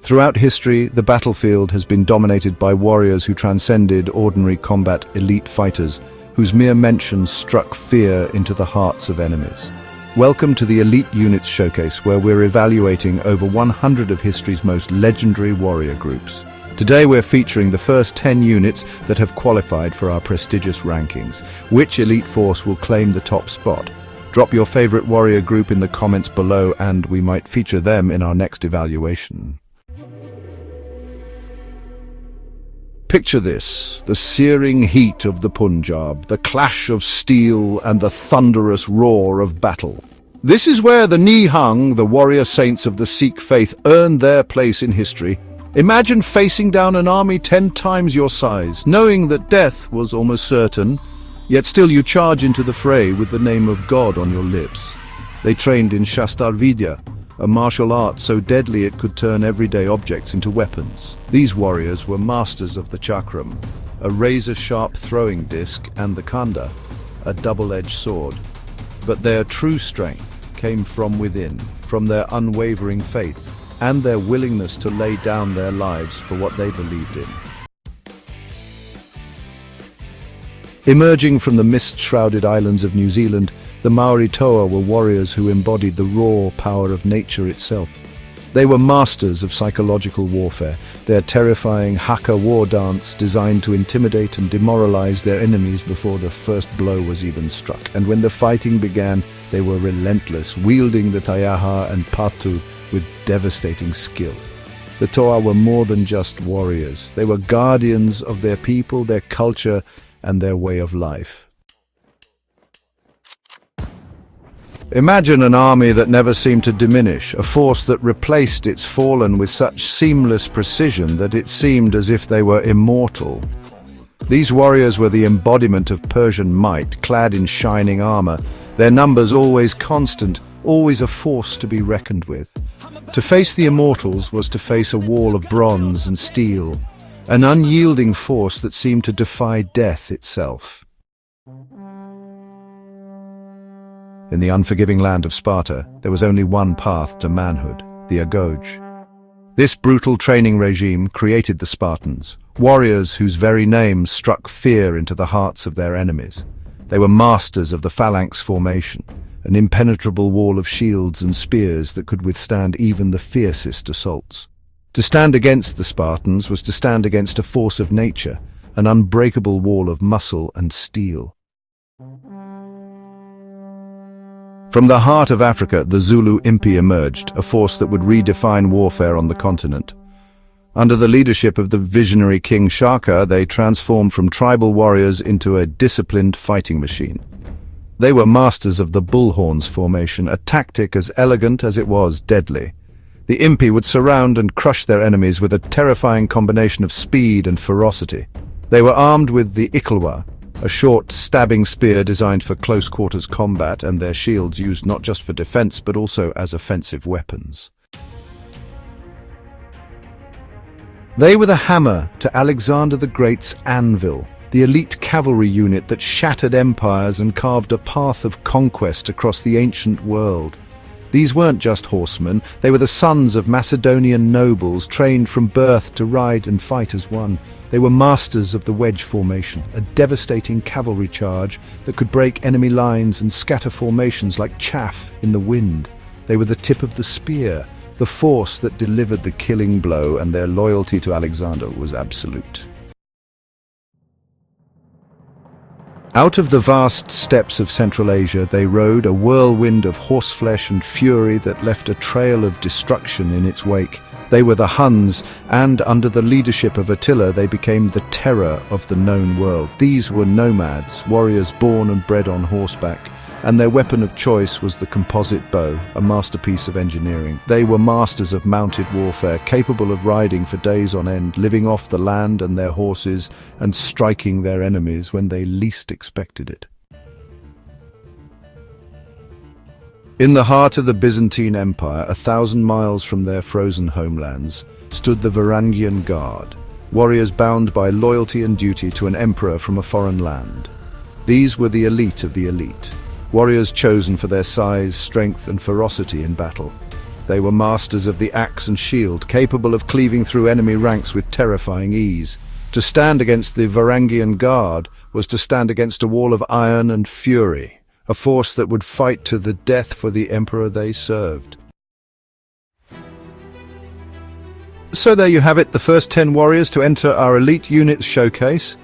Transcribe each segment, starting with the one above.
Throughout history, the battlefield has been dominated by warriors who transcended ordinary combat, elite fighters, whose mere mention struck fear into the hearts of enemies. Welcome to the Elite Units Showcase, where we're evaluating over 100 of history's most legendary warrior groups. Today we're featuring the first 10 units that have qualified for our prestigious rankings. Which elite force will claim the top spot? Drop your favorite warrior group in the comments below and we might feature them in our next evaluation. Picture this, the searing heat of the Punjab, the clash of steel and the thunderous roar of battle. This is where the Nihang, the warrior saints of the Sikh faith, earned their place in history. Imagine facing down an army 10 times your size, knowing that death was almost certain, yet still you charge into the fray with the name of God on your lips. They trained in Shastar Vidya, a martial art so deadly it could turn everyday objects into weapons. These warriors were masters of the chakram, a razor-sharp throwing disc, and the khanda, a double-edged sword. But their true strength came from within, from their unwavering faith, and their willingness to lay down their lives for what they believed in. Emerging from the mist-shrouded islands of New Zealand, the Māori Toa were warriors who embodied the raw power of nature itself. They were masters of psychological warfare, their terrifying haka war dance designed to intimidate and demoralize their enemies before the first blow was even struck. And when the fighting began, they were relentless, wielding the taiaha and patu with devastating skill. The Toa were more than just warriors. They were guardians of their people, their culture, and their way of life. Imagine an army that never seemed to diminish, a force that replaced its fallen with such seamless precision that it seemed as if they were immortal. These warriors were the embodiment of Persian might, clad in shining armor, their numbers always constant, always a force to be reckoned with. To face the Immortals was to face a wall of bronze and steel, an unyielding force that seemed to defy death itself. In the unforgiving land of Sparta, there was only one path to manhood, the agoj. This brutal training regime created the Spartans, warriors whose very names struck fear into the hearts of their enemies. They were masters of the phalanx formation, an impenetrable wall of shields and spears that could withstand even the fiercest assaults. To stand against the Spartans was to stand against a force of nature, an unbreakable wall of muscle and steel. From the heart of Africa, the Zulu Impi emerged, a force that would redefine warfare on the continent. Under the leadership of the visionary King Shaka, they transformed from tribal warriors into a disciplined fighting machine. They were masters of the bullhorns formation, a tactic as elegant as it was deadly. The Impi would surround and crush their enemies with a terrifying combination of speed and ferocity. They were armed with the Ikalwa, a short, stabbing spear designed for close-quarters combat, and their shields used not just for defense but also as offensive weapons. They were the hammer to Alexander the Great's anvil, the elite cavalry unit that shattered empires and carved a path of conquest across the ancient world. These weren't just horsemen, they were the sons of Macedonian nobles trained from birth to ride and fight as one. They were masters of the wedge formation, a devastating cavalry charge that could break enemy lines and scatter formations like chaff in the wind. They were the tip of the spear, the force that delivered the killing blow, and their loyalty to Alexander was absolute. Out of the vast steppes of Central Asia, they rode a whirlwind of horseflesh and fury that left a trail of destruction in its wake. They were the Huns, and under the leadership of Attila, they became the terror of the known world. These were nomads, warriors born and bred on horseback, and their weapon of choice was the composite bow, a masterpiece of engineering. They were masters of mounted warfare, capable of riding for days on end, living off the land and their horses, and striking their enemies when they least expected it. In the heart of the Byzantine Empire, 1,000 miles from their frozen homelands, stood the Varangian Guard, warriors bound by loyalty and duty to an emperor from a foreign land. These were the elite of the elite, warriors chosen for their size, strength, and ferocity in battle. They were masters of the axe and shield, capable of cleaving through enemy ranks with terrifying ease. To stand against the Varangian Guard was to stand against a wall of iron and fury, a force that would fight to the death for the emperor they served. So there you have it, the first 10 warriors to enter our elite units showcase.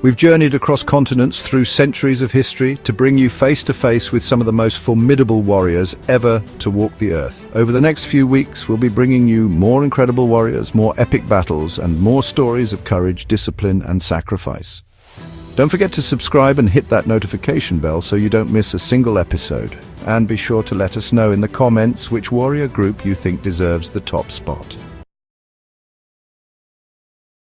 We've journeyed across continents through centuries of history to bring you face to face with some of the most formidable warriors ever to walk the earth. Over the next few weeks, we'll be bringing you more incredible warriors, more epic battles, and more stories of courage, discipline, and sacrifice. Don't forget to subscribe and hit that notification bell so you don't miss a single episode. And be sure to let us know in the comments which warrior group you think deserves the top spot.